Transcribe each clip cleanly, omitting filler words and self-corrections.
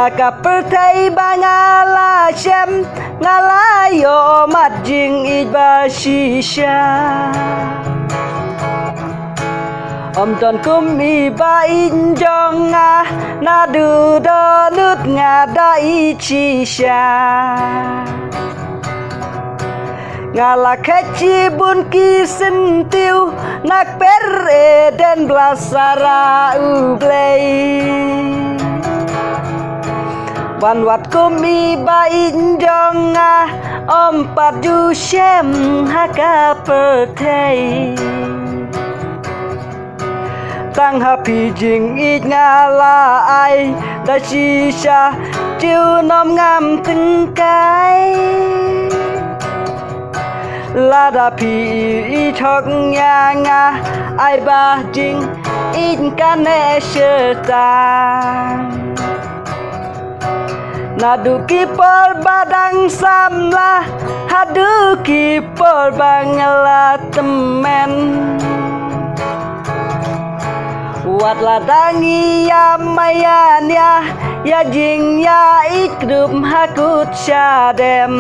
haka pertai bangala shem ngalayo mat jing iba shisha om ton kum iba injonga nadu do nut ngada ichisha ngala kecibun kisentiu nak pere dan blasara ublei wan wat kumi ba injonga om padu shem haka pertei tang happy jing it ngala ai da shisha chiu nom ngam từng cái la da pi i thok nya nga ai ba jing it kan ne shta nadu ki por badang samla hadu ki por bangala temen wat ladangi ya mayanya ya jing ya ikrup hakut syadem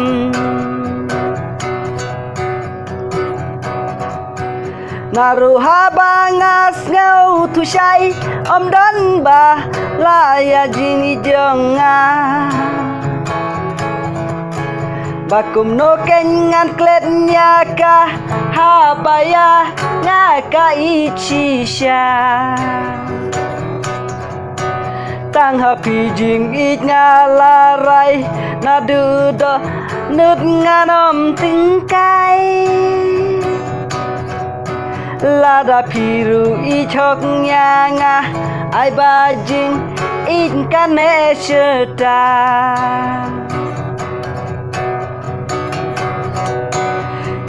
naruha bangas ngau tu syai om don ba la ya jing jonga bakum no kengan kletnya ka habaya ngaka ichisha tang happy jing it ngalarai nadu do nut nganom tingkai lada piru i chok nyanga ai ba jing it kane shta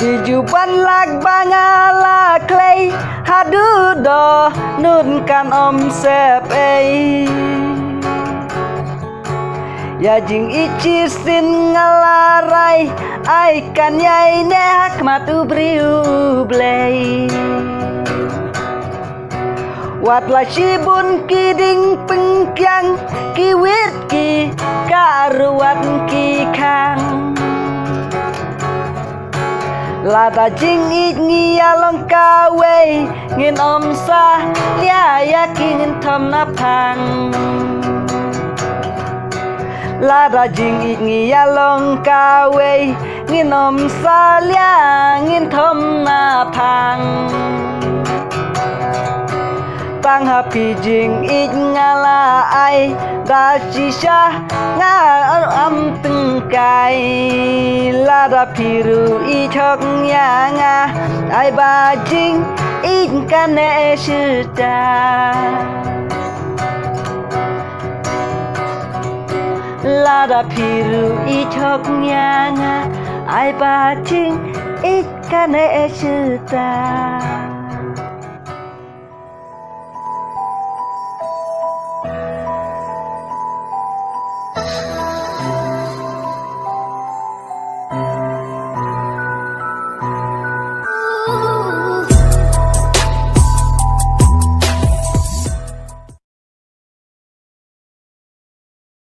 Ijuban lag bangala clay hadu do nun kan om sep ei ya jing ichi sin ngalarai ai kan yai ne hakmat ubriu blei wat la shibun kiding pengkyang kiwit ki karuat ki kang lada jing it ngia long kawe ngin om sa lia ya kin thom na phang lada jing it ngia long kawe ngin om sa lia ngin thom na phang tang happy jing it ngala ai da shisha nga am từng cái lada piru i chok nya nga ai ba jing it kane shta lada piru i chok nya nga ai ba jing it kane shta